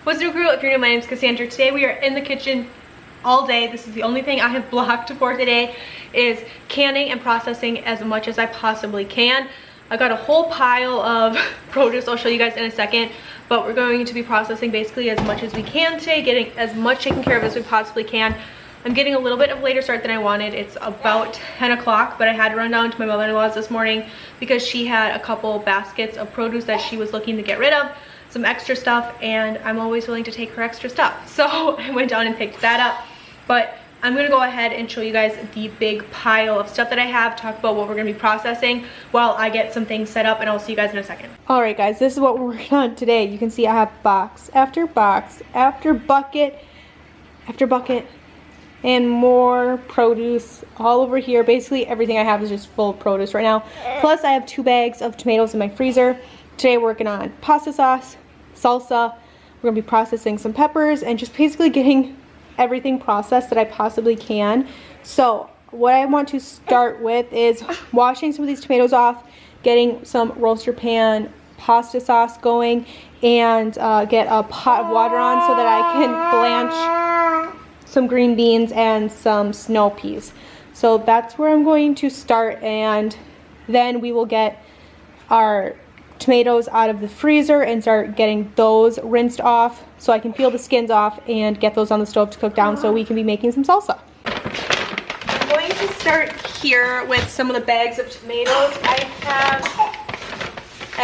What's new, crew? If you're new, my name is Cassandra. Today we are in the kitchen all day. This is the only thing I have blocked for today, is canning and processing as much as I possibly can. I got a whole pile of produce I'll show you guys in a second, but we're going to be processing basically as much as we can today, getting as much taken care of as we possibly can. I'm getting a little bit of later start than I wanted. It's about 10 o'clock, but I had to run down to my mother-in-law's this morning because she had a couple baskets of produce that she was looking to get rid of, some extra stuff, and I'm always willing to take her extra stuff. So I went down and picked that up, but I'm gonna go ahead and show you guys the big pile of stuff that I have, talk about what we're gonna be processing while I get some things set up, and I'll see you guys in a second. All right, guys, this is what we're working on today. You can see I have box after box after bucket after bucket and more produce all over here. Basically everything I have is just full of produce right now. Plus I have 2 bags of tomatoes in my freezer. Today we're working on pasta sauce, salsa. We're gonna be processing some peppers and just basically getting everything processed that I possibly can. So what I want to start with is washing some of these tomatoes off, getting some roaster pan pasta sauce going, and get a pot of water on so that I can blanch some green beans and some snow peas. So that's where I'm going to start, and then we will get our tomatoes out of the freezer and start getting those rinsed off so I can peel the skins off and get those on the stove to cook down so we can be making some salsa. I'm going to start here with some of the bags of tomatoes I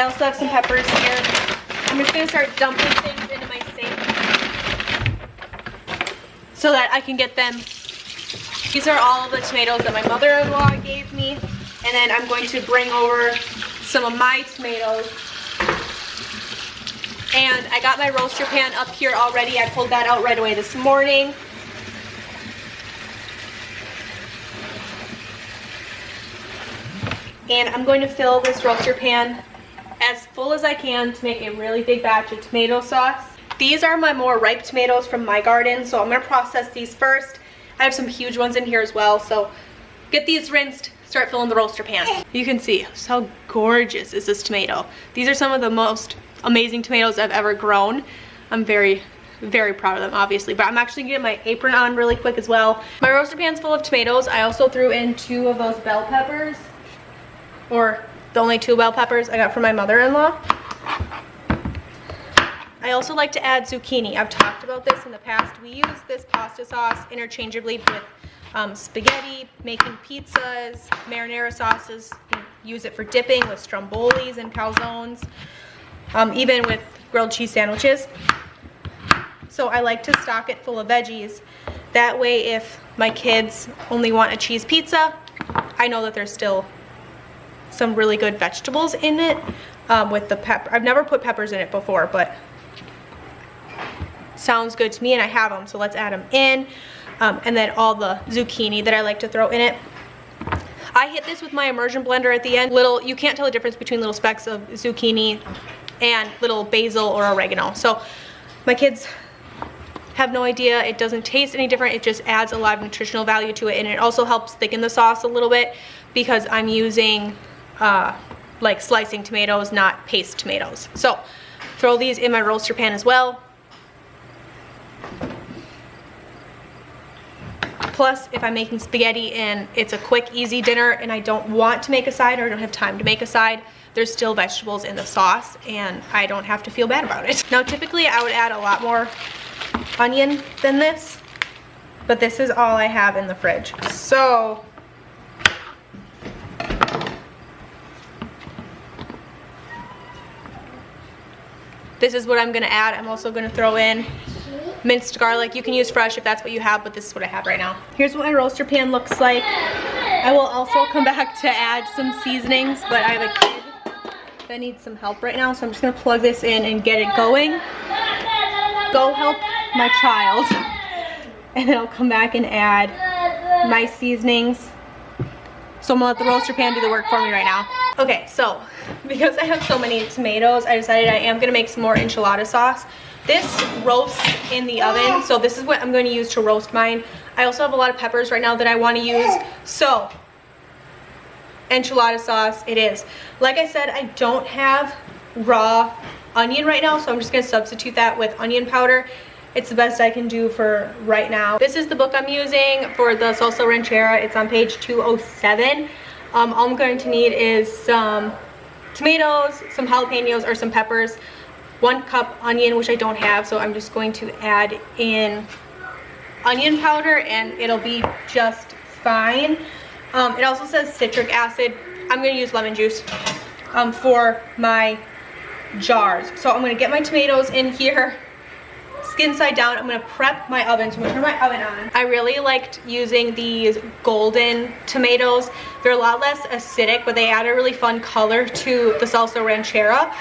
also have some peppers here. I'm just going to start dumping things into my sink so that I can get them. These are all of the tomatoes that my mother-in-law gave me, and then I'm going to bring over some of my tomatoes. And I got my roaster pan up here already. I pulled that out right away this morning. And I'm going to fill this roaster pan as full as I can to make a really big batch of tomato sauce. These are my more ripe tomatoes from my garden, so I'm going to process these first. I have some huge ones in here as well, so get these rinsed, start filling the roaster pan. You can see just how gorgeous is this tomato. These are some of the most amazing tomatoes I've ever grown. I'm very, very proud of them, obviously, but I'm actually getting my apron on really quick as well. My roaster pan's full of tomatoes. I also threw in 2 of those bell peppers, or the only 2 bell peppers I got from my mother-in-law. I also like to add zucchini. I've talked about this in the past. We use this pasta sauce interchangeably with spaghetti, making pizzas, marinara sauces. We use it for dipping with strombolis and calzones, even with grilled cheese sandwiches. So I like to stock it full of veggies. That way if my kids only want a cheese pizza, I know that there's still some really good vegetables in it with the pepper. I've never put peppers in it before, but sounds good to me, and I have them, so let's add them in. And then all the zucchini that I like to throw in it. I hit this with my immersion blender at the end. You can't tell the difference between little specks of zucchini and little basil or oregano. So my kids have no idea. It doesn't taste any different. It just adds a lot of nutritional value to it, and it also helps thicken the sauce a little bit because I'm using like slicing tomatoes, not paste tomatoes. So throw these in my roaster pan as well. Plus, if I'm making spaghetti and it's a quick, easy dinner and I don't want to make a side, or I don't have time to make a side, there's still vegetables in the sauce and I don't have to feel bad about it. Now, typically I would add a lot more onion than this, but this is all I have in the fridge. So this is what I'm gonna add. I'm also gonna throw in minced garlic. You can use fresh if that's what you have, but this is what I have right now. Here's what my roaster pan looks like. I will also come back to add some seasonings, but I have a kid that needs some help right now, so I'm just gonna plug this in and get it going. Go help my child. And then I'll come back and add my seasonings. So I'm gonna let the roaster pan do the work for me right now. Okay, so because I have so many tomatoes, I decided I am gonna make some more enchilada sauce. This roasts in the oven, so this is what I'm going to use to roast mine. I also have a lot of peppers right now that I want to use, so enchilada sauce it is. Like I said, I don't have raw onion right now, so I'm just gonna substitute that with onion powder. It's the best I can do for right now. This is the book I'm using for the salsa ranchera. It's on page 207. All I'm going to need is some tomatoes, some jalapenos or some peppers, 1 cup onion, which I don't have, so I'm just going to add in onion powder and it'll be just fine. It also says citric acid. I'm going to use lemon juice for my jars. So I'm going to get my tomatoes in here, skin side down. I'm going to prep my oven, so I'm going to turn my oven on. I really liked using these golden tomatoes. They're a lot less acidic, but they add a really fun color to the salsa ranchera.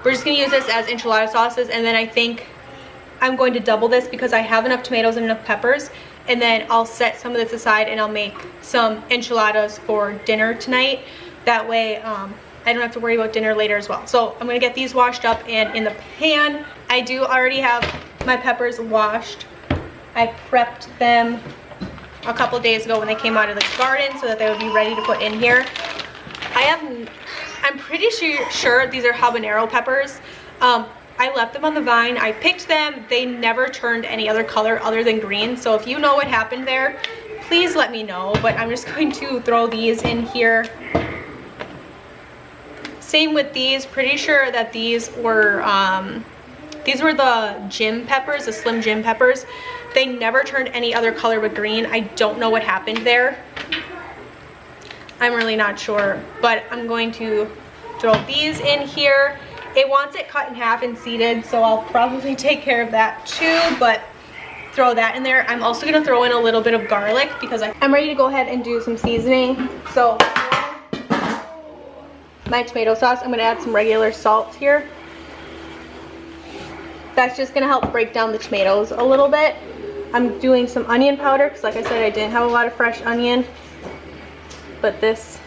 We're just going to use this as enchilada sauces, and then I think I'm going to double this because I have enough tomatoes and enough peppers, and then I'll set some of this aside and I'll make some enchiladas for dinner tonight. That way I don't have to worry about dinner later as well. So I'm going to get these washed up and in the pan. I do already have my peppers washed. I prepped them a couple days ago when they came out of the garden so that they would be ready to put in here. I'm pretty sure these are habanero peppers. I left them on the vine. I picked them. They never turned any other color other than green. So if you know what happened there, please let me know. But I'm just going to throw these in here. Same with these. Pretty sure that these were the gym peppers, the slim gym peppers. They never turned any other color but green. I don't know what happened there. I'm really not sure, but I'm going to throw these in here. It wants it cut in half and seeded, so I'll probably take care of that too, but throw that in there. I'm also gonna throw in a little bit of garlic because I'm ready to go ahead and do some seasoning. So my tomato sauce, I'm gonna add some regular salt here. That's just gonna help break down the tomatoes a little bit. I'm doing some onion powder because like I said, I didn't have a lot of fresh onion, but this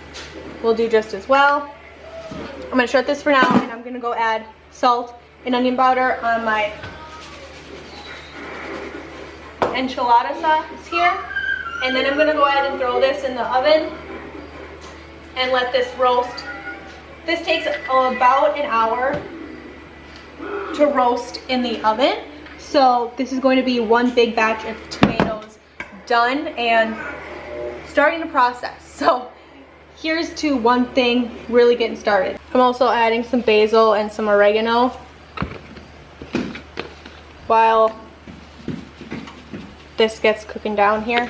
will do just as well. I'm gonna shut this for now, and I'm gonna go add salt and onion powder on my enchilada sauce here. And then I'm gonna go ahead and throw this in the oven and let this roast. This takes about an hour to roast in the oven. So this is going to be one big batch of tomatoes done and starting to process. So here's to one thing really getting started. I'm also adding some basil and some oregano while this gets cooking down here.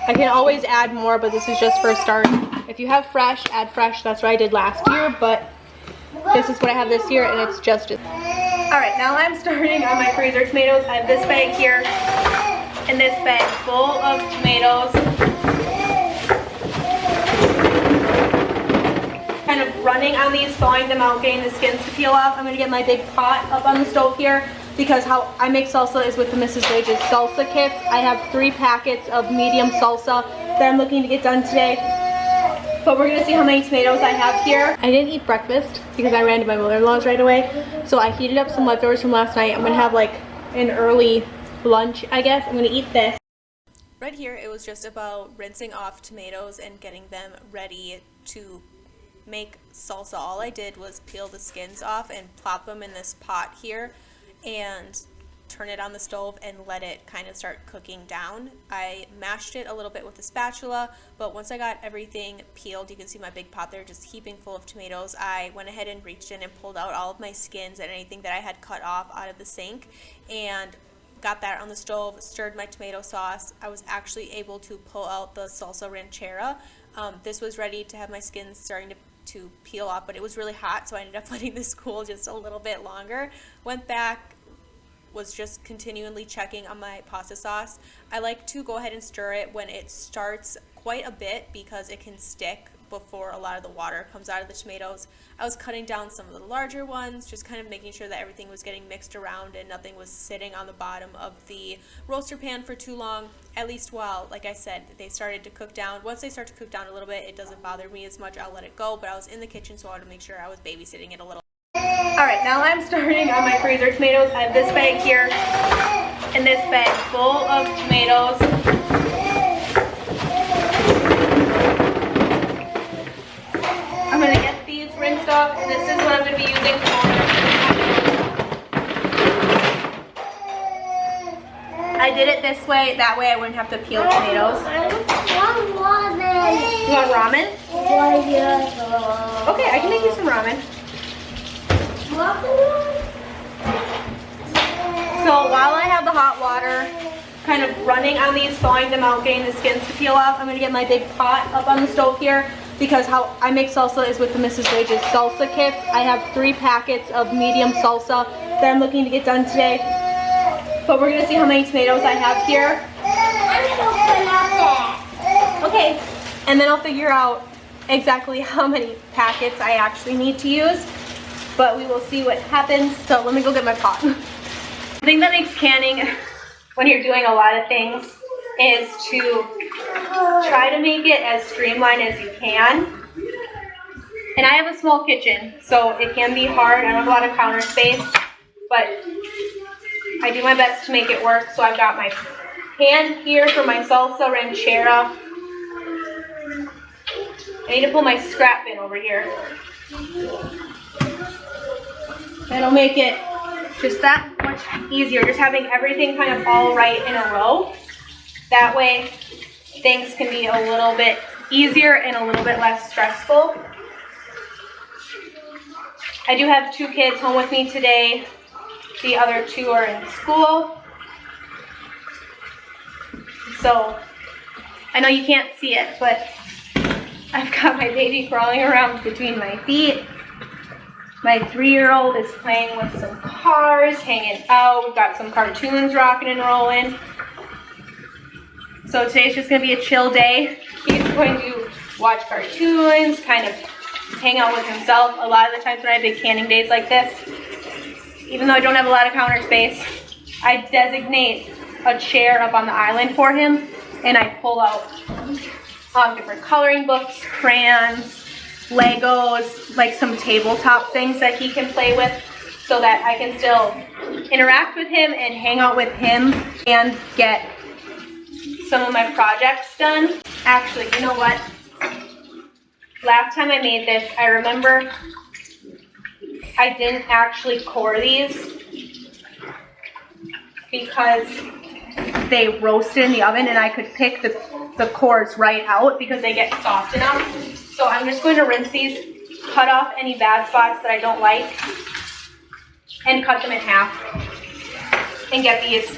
I can always add more, but this is just for a start. If you have fresh, add fresh. That's what I did last year, but this is what I have this year, and it's just as. Alright, now I'm starting on my freezer tomatoes. I have this bag here and this bag full of tomatoes. Kind of running on these, thawing them out, getting the skins to peel off. I'm going to get my big pot up on the stove here because how I make salsa is with the Mrs. Wages salsa kits. I have 3 packets of medium salsa that I'm looking to get done today. But we're going to see how many tomatoes I have here. I didn't eat breakfast because I ran to my mother-in-law's right away. So I heated up some leftovers from last night. I'm going to have like an early lunch, I guess. I'm going to eat this. Right here, it was just about rinsing off tomatoes and getting them ready to make salsa. All I did was peel the skins off and plop them in this pot here and turn it on the stove and let it kind of start cooking down. I mashed it a little bit with a spatula, but once I got everything peeled, you can see my big pot there just heaping full of tomatoes. I went ahead and reached in and pulled out all of my skins and anything that I had cut off out of the sink and got that on the stove, stirred my tomato sauce. I was actually able to pull out the salsa ranchera. This was ready to have my skins starting to peel off, but it was really hot, so I ended up letting this cool just a little bit longer. Went back, was just continually checking on my pasta sauce. I like to go ahead and stir it when it starts quite a bit because it can stick before a lot of the water comes out of the tomatoes. I was cutting down some of the larger ones, just kind of making sure that everything was getting mixed around and nothing was sitting on the bottom of the roaster pan for too long, at least while, like I said, they started to cook down. Once they start to cook down a little bit, it doesn't bother me as much. I'll let it go, but I was in the kitchen, so I wanted to make sure I was babysitting it a little. Alright, now I'm starting on my freezer tomatoes. I have this bag here and this bag full of tomatoes. I'm going to get these rinsed stuff. And this is what I'm going to be using for. I did it this way, that way I wouldn't have to peel tomatoes. I want ramen. You want ramen? Yeah. Okay, I can make you some ramen. So while I have the hot water kind of running on these, thawing them out, getting the skins to peel off, I'm going to get my big pot up on the stove here, because how I make salsa is with the Mrs. Rage's salsa kits. I have 3 packets of medium salsa that I'm looking to get done today. But we're going to see how many tomatoes I have here. Okay, and then I'll figure out exactly how many packets I actually need to use. But we will see what happens. So let me go get my pot. The thing that makes canning, when you're doing a lot of things, is to try to make it as streamlined as you can. And I have a small kitchen, so it can be hard. I don't have a lot of counter space, but I do my best to make it work. So I've got my pan here for my salsa ranchera. I need to pull my scrap bin over here. It'll make it just that much easier, just having everything kind of all right in a row. That way things can be a little bit easier and a little bit less stressful. I do have 2 kids home with me today. The other 2 are in school. So I know you can't see it, but I've got my baby crawling around between my feet. My 3-year-old is playing with some cars, hanging out. We've got some cartoons rocking and rolling. So today's just going to be a chill day. He's going to watch cartoons, kind of hang out with himself. A lot of the times when I have big canning days like this, even though I don't have a lot of counter space, I designate a chair up on the island for him, and I pull out different coloring books, crayons, Legos, like some tabletop things that he can play with, so that I can still interact with him and hang out with him and get some of my projects done. Actually, you know what? Last time I made this, I remember I didn't actually core these because they roasted in the oven, and I could pick the cores right out because they get soft enough. So I'm just going to rinse these, cut off any bad spots that I don't like, and cut them in half and get these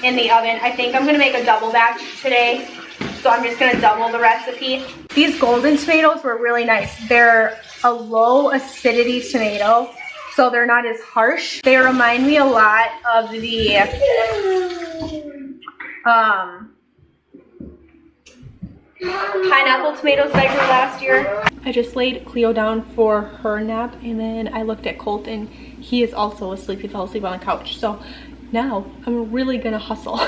in the oven. I think I'm going to make a double batch today, so I'm just going to double the recipe. These golden tomatoes were really nice. They're a low acidity tomato, so they're not as harsh. They remind me a lot of the pineapple tomatoes that I grew last year. I just laid Cleo down for her nap, and then I looked at Colt, and he is also asleep. He fell asleep on the couch. So now I'm really gonna hustle.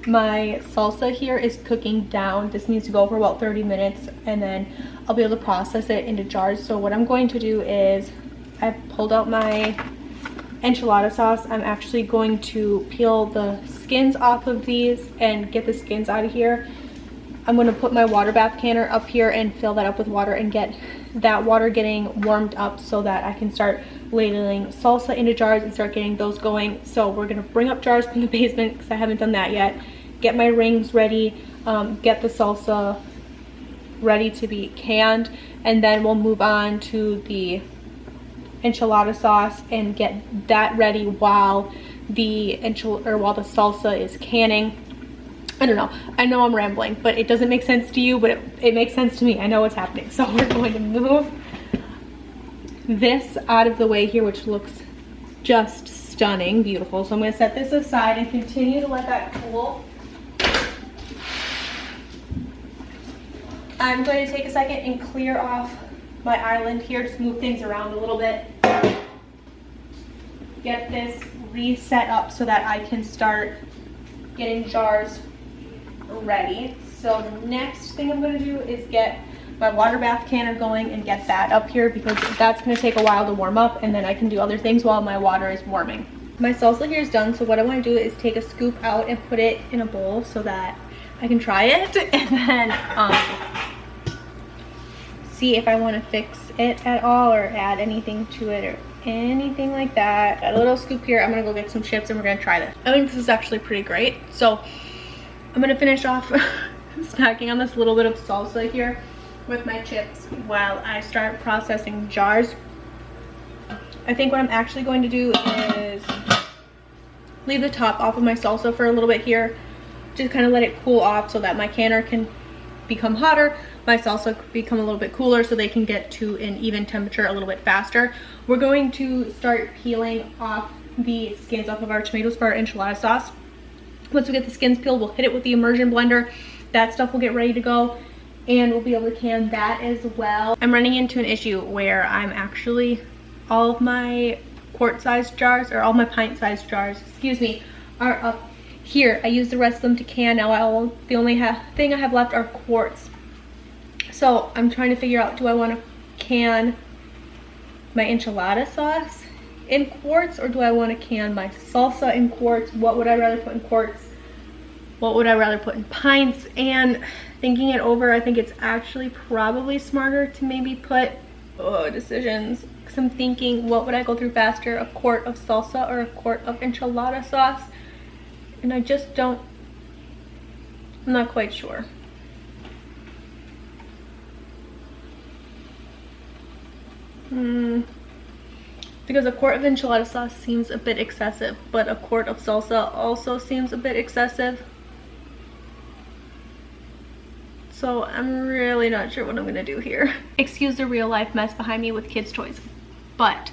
My salsa here is cooking down. This needs to go for about 30 minutes, and then I'll be able to process it into jars. So what I'm going to do is, I've pulled out my enchilada sauce. I'm actually going to peel the skins off of these and get the skins out of here. I'm going to put my water bath canner up here and fill that up with water and get that water getting warmed up so that I can start ladling salsa into jars and start getting those going. So we're going to bring up jars from the basement because I haven't done that yet. Get my rings ready, get the salsa ready to be canned, and then we'll move on to the enchilada sauce and get that ready while the salsa is canning. I don't know. I know I'm rambling, but it doesn't make sense to you, but it makes sense to me. I know what's happening. So we're going to move this out of the way here, which looks just stunning, beautiful. So I'm going to set this aside and continue to let that cool. I'm going to take a second and clear off my island here, just move things around a little bit. Get this reset up so that I can start getting jars ready. So the next thing I'm going to do is get my water bath canner going and get that up here, because that's going to take a while to warm up, and then I can do other things while my water is warming. My salsa here is done, so what I want to do is take a scoop out and put it in a bowl so that I can try it and then see see if I want to fix it at all or add anything to it or anything like that. Got a little scoop here. I'm gonna go get some chips and we're gonna try this. I think this is actually pretty great. So I'm gonna finish off snacking on this little bit of salsa here with my chips while I start processing jars. I think what I'm actually going to do is leave the top off of my salsa for a little bit here. Just kind of let it cool off so that my canner can become hotter, my salsa can become a little bit cooler so they can get to an even temperature a little bit faster. We're going to start peeling off the skins off of our tomatoes for our enchilada sauce. Once we get the skins peeled, we'll hit it with the immersion blender. That stuff will get ready to go and we'll be able to can that as well. I'm running into an issue where I'm actually, all of my quart-sized jars, or all my pint-sized jars, excuse me, are up here. I used the rest of them to can. Now the only thing I have left are quarts. So I'm trying to figure out, do I want to can my enchilada sauce in quarts or do I want to can my salsa in quarts? What would I rather put in quarts? What would I rather put in pints? And thinking it over, I think it's actually probably smarter to maybe put decisions. Because I'm thinking, what would I go through faster, a quart of salsa or a quart of enchilada sauce? And I just don't, I'm not quite sure. Because a quart of enchilada sauce seems a bit excessive, but a quart of salsa also seems a bit excessive. So I'm really not sure what I'm gonna do here. Excuse the real life mess behind me with kids' toys. But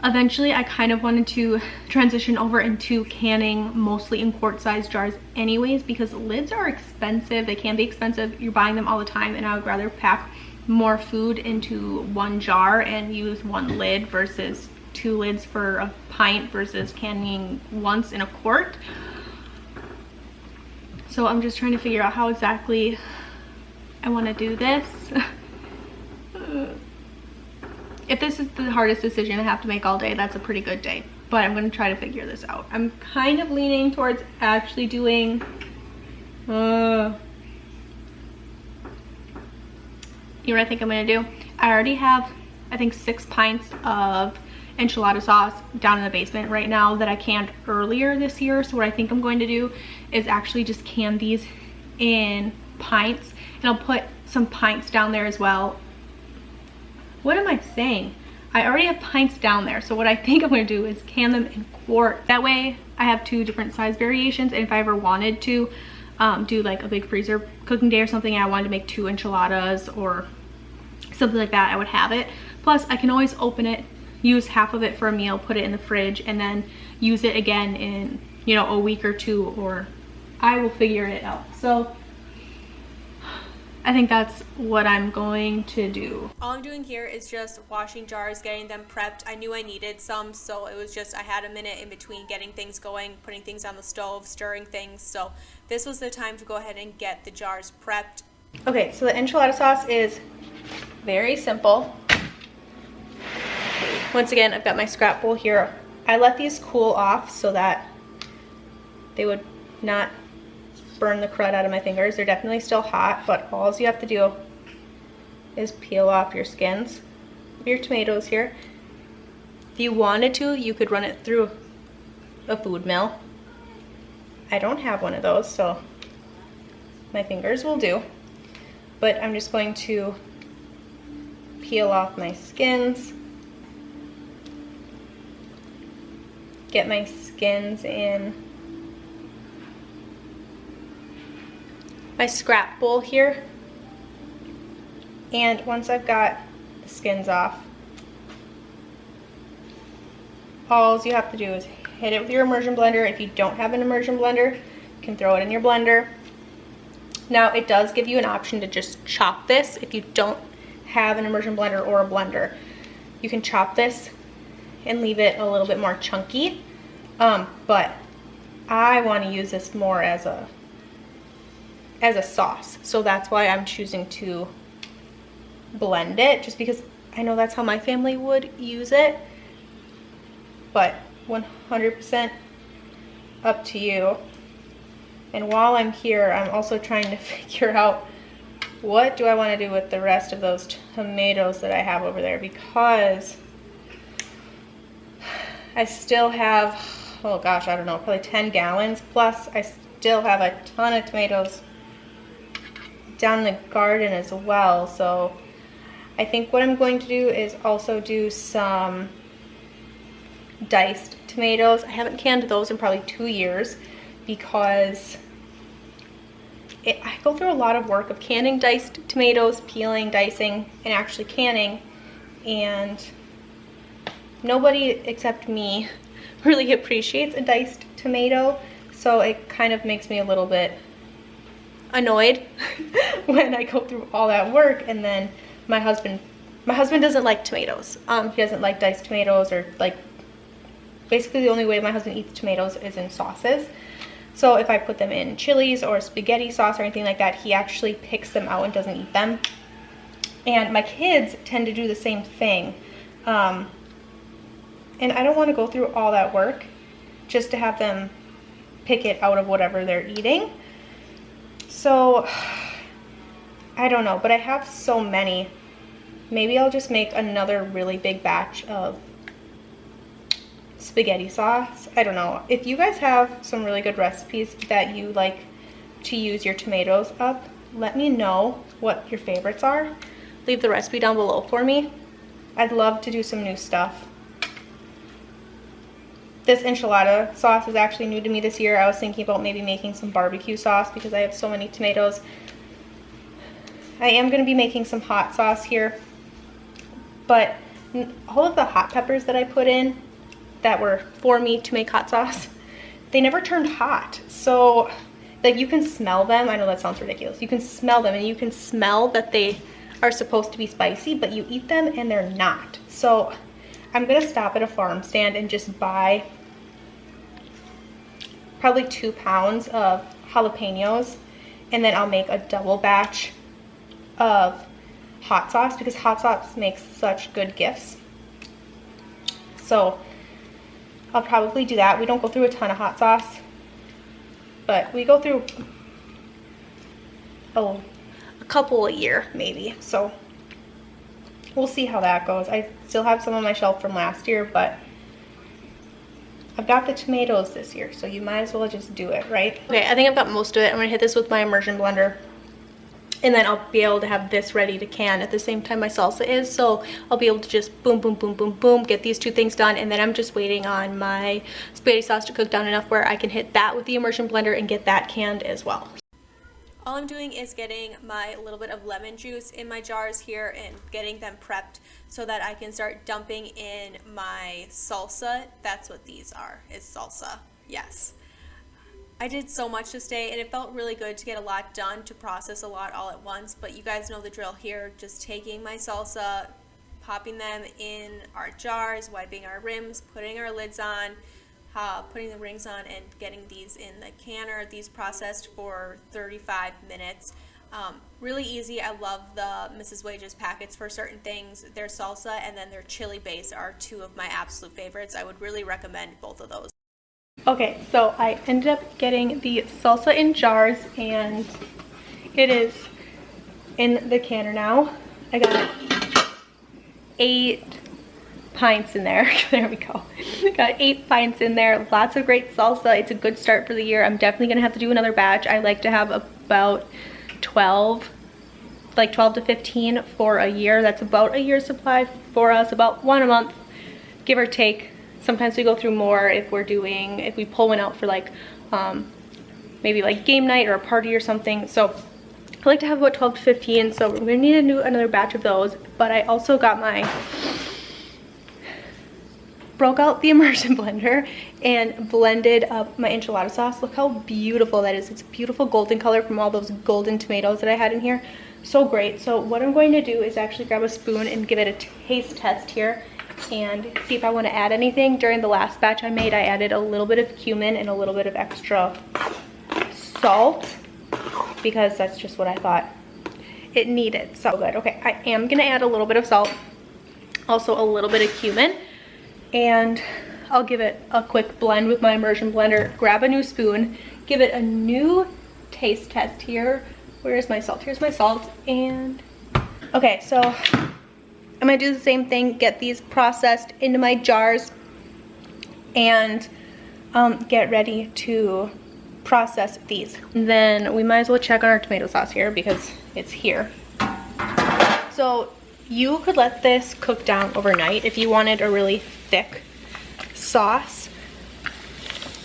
eventually I kind of wanted to transition over into canning mostly in quart-sized jars anyways, because lids are expensive. They can be expensive. You're buying them all the time, and I would rather pack more food into one jar and use one lid versus 2 lids for a pint versus canning once in a quart. So I'm just trying to figure out how exactly I want to do this. If this is the hardest decision I have to make all day, that's a pretty good day. But I'm going to try to figure this out. I'm kind of leaning towards actually doing... you know what I think I'm going to do? I already have, I think, 6 pints of enchilada sauce down in the basement right now that I canned earlier this year. So what I think I'm going to do is actually just can these in pints. And I'll put some pints down there as well. What am I saying? I already have pints down there. So what I think I'm going to do is can them in quart. That way I have 2 different size variations. And if I ever wanted to do like a big freezer cooking day or something, and I wanted to make 2 enchiladas or something like that, I would have it. Plus I can always open it, use half of it for a meal, put it in the fridge, and then use it again in, you know, a week or 2, or I will figure it out. So I think that's what I'm going to do. All I'm doing here is just washing jars, getting them prepped. I knew I needed some, so it was just, I had a minute in between getting things going, putting things on the stove, stirring things. So this was the time to go ahead and get the jars prepped. Okay, so the enchilada sauce is very simple. Once again, I've got my scrap bowl here. I let these cool off so that they would not burn the crud out of my fingers. They're definitely still hot, but all you have to do is peel off your skins of your tomatoes here. If you wanted to, you could run it through a food mill. I don't have one of those, so my fingers will do. But I'm just going to peel off my skins, get my skins in my scrap bowl here. And once I've got the skins off, all you have to do is hit it with your immersion blender. If you don't have an immersion blender, you can throw it in your blender. Now it does give you an option to just chop this. If you don't have an immersion blender or a blender, you can chop this and leave it a little bit more chunky. But I want to use this more as a sauce, so that's why I'm choosing to blend it, just because I know that's how my family would use it. But 100% up to you. And while I'm here, I'm also trying to figure out what do I want to do with the rest of those tomatoes that I have over there, because I still have, oh gosh, I don't know, probably 10 gallons, plus I still have a ton of tomatoes down in the garden as well. So I think what I'm going to do is also do some diced tomatoes. I haven't canned those in probably 2 years because I go through a lot of work of canning diced tomatoes, peeling, dicing, and actually canning, and nobody except me really appreciates a diced tomato, so it kind of makes me a little bit annoyed when I go through all that work. And then my husband doesn't like tomatoes. He doesn't like diced tomatoes, or like, basically the only way my husband eats tomatoes is in sauces. So if I put them in chilies or spaghetti sauce or anything like that, he actually picks them out and doesn't eat them. And my kids tend to do the same thing. And I don't want to go through all that work just to have them pick it out of whatever they're eating. So I don't know, but I have so many. Maybe I'll just make another really big batch of spaghetti sauce. I don't know. If you guys have some really good recipes that you like to use your tomatoes up, let me know what your favorites are. Leave the recipe down below for me. I'd love to do some new stuff. This enchilada sauce is actually new to me this year. I was thinking about maybe making some barbecue sauce because I have so many tomatoes. I am going to be making some hot sauce here, but all of the hot peppers that I put in that were for me to make hot sauce, they never turned hot. So like, you can smell them. I know that sounds ridiculous. You can smell them, and you can smell that they are supposed to be spicy, but you eat them and they're not. So I'm gonna stop at a farm stand and just buy probably 2 pounds of jalapenos, and then I'll make a double batch of hot sauce, because hot sauce makes such good gifts. So I'll probably do that. We don't go through a ton of hot sauce, but we go through a couple a year maybe. So we'll see how that goes. I still have some on my shelf from last year, but I've got the tomatoes this year, so you might as well just do it, right? Okay, I think I've got most of it. I'm gonna hit this with my immersion blender, and then I'll be able to have this ready to can at the same time my salsa is. So I'll be able to just boom, boom, boom, boom, boom, get these 2 things done, and then I'm just waiting on my spaghetti sauce to cook down enough where I can hit that with the immersion blender and get that canned as well. All I'm doing is getting my little bit of lemon juice in my jars here and getting them prepped so that I can start dumping in my salsa. That's what these are, is salsa. Yes. I did so much this day, and it felt really good to get a lot done, to process a lot all at once, but you guys know the drill here. Just taking my salsa, popping them in our jars, wiping our rims, putting our lids on, putting the rings on, and getting these in the canner. These processed for 35 minutes. Really easy. I love the Mrs. Wages packets for certain things. Their salsa and then their chili base are 2 of my absolute favorites. I would really recommend both of those. Okay, so I ended up getting the salsa in jars, and it is in the canner now. I got 8 pints in there. There we go. Got 8 pints in there. Lots of great salsa. It's a good start for the year. I'm definitely gonna have to do another batch. I like to have about 12 to 15 for a year. That's about a year's supply for us, about 1 a month, give or take. Sometimes we go through more if we pull one out for like maybe like game night or a party or something. So I like to have about 12 to 15, so we're gonna need to do another batch of those. But I also got broke out the immersion blender and blended up my enchilada sauce. Look how beautiful that is. It's a beautiful golden color from all those golden tomatoes that I had in here. So great. So what I'm going to do is actually grab a spoon and give it a taste test here and see if I want to add anything. During the last batch I made, I added a little bit of cumin and a little bit of extra salt because that's just what I thought it needed. So good. Okay, I am gonna add a little bit of salt, also a little bit of cumin, and I'll give it a quick blend with my immersion blender, grab a new spoon, give it a new taste test here where's my salt? Here's my salt. And okay, so I'm gonna do the same thing, get these processed into my jars and get ready to process these. And then we might as well check on our tomato sauce here because it's here. So you could let this cook down overnight if you wanted a really thick sauce.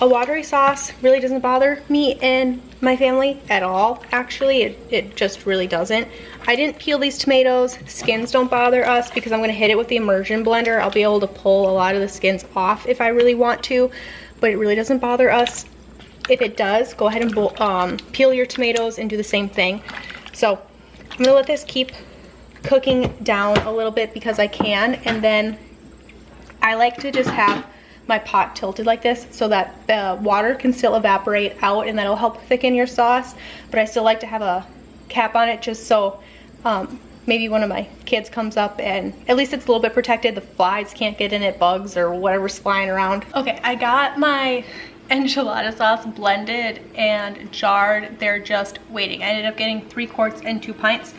A watery sauce really doesn't bother me and my family at all. Actually, it just really doesn't. I didn't peel these tomatoes. The skins don't bother us because I'm gonna hit it with the immersion blender. I'll be able to pull a lot of the skins off if I really want to, but it really doesn't bother us. If it does, go ahead and peel your tomatoes and do the same thing. So I'm gonna let this keep cooking down a little bit because I can, and then I like to just have my pot tilted like this so that the water can still evaporate out, and that'll help thicken your sauce. But I still like to have a cap on it just so maybe one of my kids comes up and at least it's a little bit protected. The flies can't get in it, bugs or whatever's flying around. Okay, I got my enchilada sauce blended and jarred. They're just waiting. I ended up getting 3 quarts and 2 pints,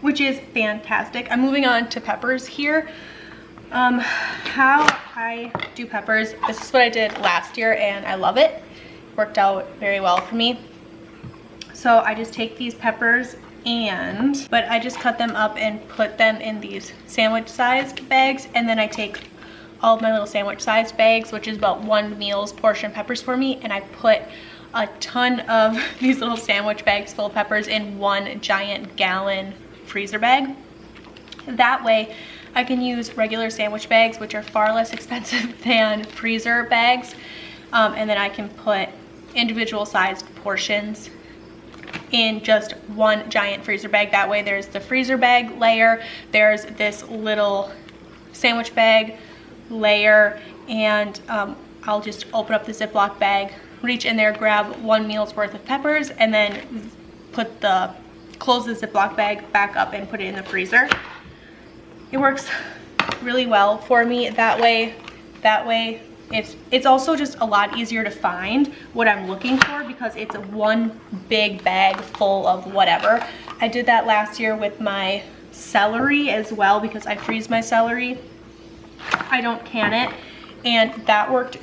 which is fantastic. I'm moving on to peppers here. How I do peppers, this is what I did last year and I love it. Worked out very well for me. So I just take these peppers but I just cut them up and put them in these sandwich sized bags, and then I take all of my little sandwich sized bags, which is about 1 meal's portion of peppers for me, and I put a ton of these little sandwich bags full of peppers in 1 giant gallon freezer bag. That way I can use regular sandwich bags, which are far less expensive than freezer bags, and then I can put individual sized portions in just 1 giant freezer bag. That way there's the freezer bag layer, there's this little sandwich bag layer, and I'll just open up the Ziploc bag, reach in there, grab 1 meal's worth of peppers, and then close the Ziploc bag back up and put it in the freezer. It works really well for me that way. It's also just a lot easier to find what I'm looking for because it's 1 big bag full of whatever. I did that last year with my celery as well because I freeze my celery. I don't can it, and that worked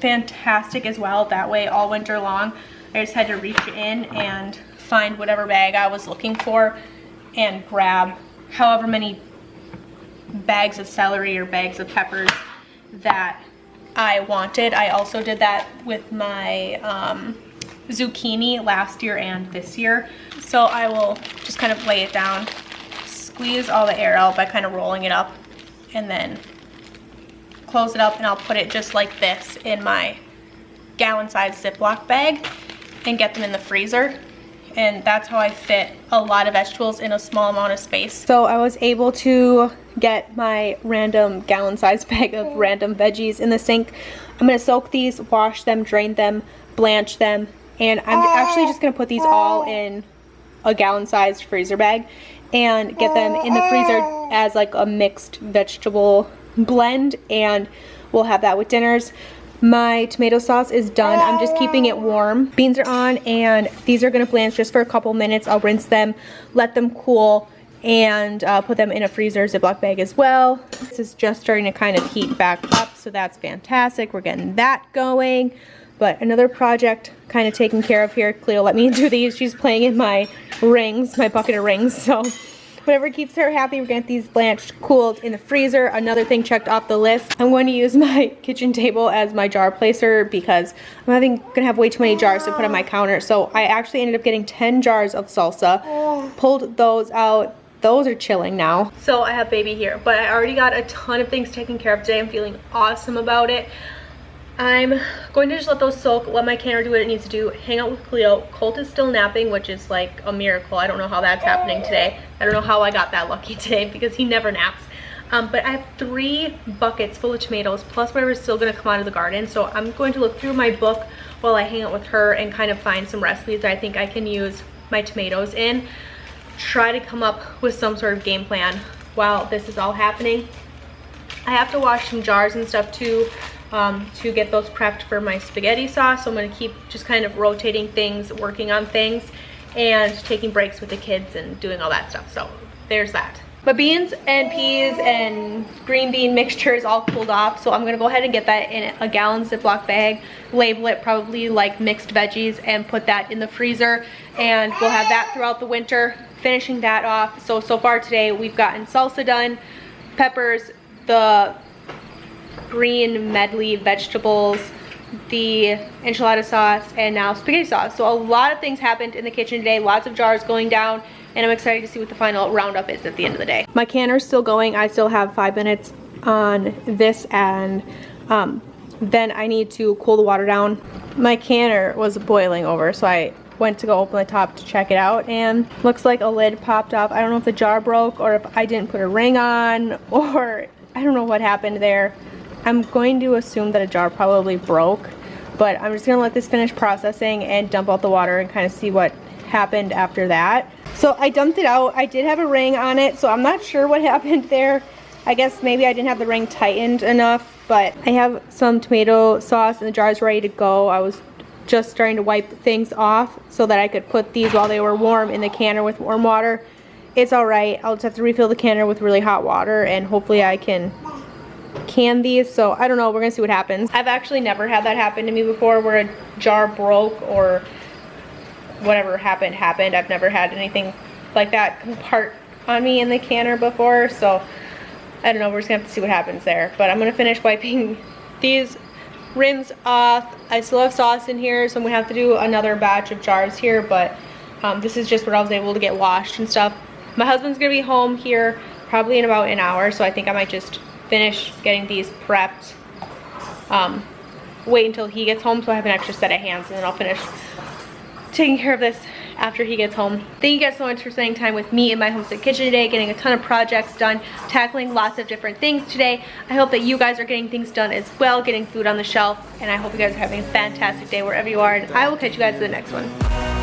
fantastic as well. That way all winter long I just had to reach in and find whatever bag I was looking for and grab however many bags of celery or bags of peppers that I wanted. I also did that with my zucchini last year and this year. So I will just kind of lay it down, squeeze all the air out by kind of rolling it up, and then close it up, and I'll put it just like this in my gallon-sized Ziploc bag and get them in the freezer. And that's how I fit a lot of vegetables in a small amount of space. So I was able to get my random gallon-sized bag of random veggies in the sink. I'm gonna soak these, wash them, drain them, blanch them, and I'm actually just gonna put these all in a gallon-sized freezer bag and get them in the freezer as like a mixed vegetable blend, and we'll have that with dinners. My tomato sauce is done. I'm just keeping it warm. Beans are on, and these are gonna blanch just for a couple minutes. I'll rinse them, let them cool, and put them in a freezer Ziploc bag as well. This is just starting to kind of heat back up, so that's fantastic. We're getting that going. But another project kind of taken care of here. Cleo let me do these. She's playing in my rings, my bucket of rings, so whatever keeps her happy. We're gonna get these blanched, cooled in the freezer. Another thing checked off the list. I'm going to use my kitchen table as my jar placer because I'm gonna have way too many jars to put on my counter. So I actually ended up getting 10 jars of salsa, pulled those out. Those are chilling now. So I have baby here, but I already got a ton of things taken care of today. I'm feeling awesome about it. I'm going to just let those soak, let my canner do what it needs to do, hang out with Cleo. Colt is still napping, which is like a miracle. I don't know how that's happening today. I don't know how I got that lucky today because he never naps. But I have 3 buckets full of tomatoes, plus whatever's still gonna come out of the garden. So I'm going to look through my book while I hang out with her and kind of find some recipes that I think I can use my tomatoes in. Try to come up with some sort of game plan while this is all happening. I have to wash some jars and stuff too, to get those prepped for my spaghetti sauce. So I'm gonna keep just kind of rotating things, working on things, and taking breaks with the kids and doing all that stuff. So there's that. But beans and peas and green bean mixture is all cooled off, so I'm gonna go ahead and get that in a gallon Ziploc bag, label it probably like mixed veggies, and put that in the freezer, and we'll have that throughout the winter. Finishing that off, so far today we've gotten salsa done, peppers, the green medley vegetables, the enchilada sauce, and now spaghetti sauce. So a lot of things happened in the kitchen today, lots of jars going down, and I'm excited to see what the final roundup is at the end of the day. My canner's still going. I still have 5 minutes on this, and then I need to cool the water down. My canner was boiling over, so I went to go open the top to check it out, and looks like a lid popped off. I don't know if the jar broke or if I didn't put a ring on, or I don't know what happened there. I'm going to assume that a jar probably broke, but I'm just gonna let this finish processing and dump out the water and kind of see what happened after that. So I dumped it out. I did have a ring on it, so I'm not sure what happened there. I guess maybe I didn't have the ring tightened enough, but I have some tomato sauce and the jar's ready to go. I was just starting to wipe things off so that I could put these while they were warm in the canner with warm water. It's alright. I'll just have to refill the canner with really hot water, and hopefully I can can these. So I don't know, we're gonna see what happens. I've actually never had that happen to me before, where a jar broke or whatever happened. I've never had anything like that come apart on me in the canner before, so I don't know, we're just gonna have to see what happens there. But I'm gonna finish wiping these rims off. I still have sauce in here, so I'm gonna have to do another batch of jars here, but this is just what I was able to get washed and stuff. My husband's gonna be home here probably in about an hour, so I think I might just finish getting these prepped, wait until he gets home so I have an extra set of hands, and then I'll finish taking care of this after he gets home. Thank you guys so much for spending time with me in my homestead kitchen today, getting a ton of projects done, tackling lots of different things today. I hope that you guys are getting things done as well, getting food on the shelf, and I hope you guys are having a fantastic day wherever you are, and I will catch you guys in the next one.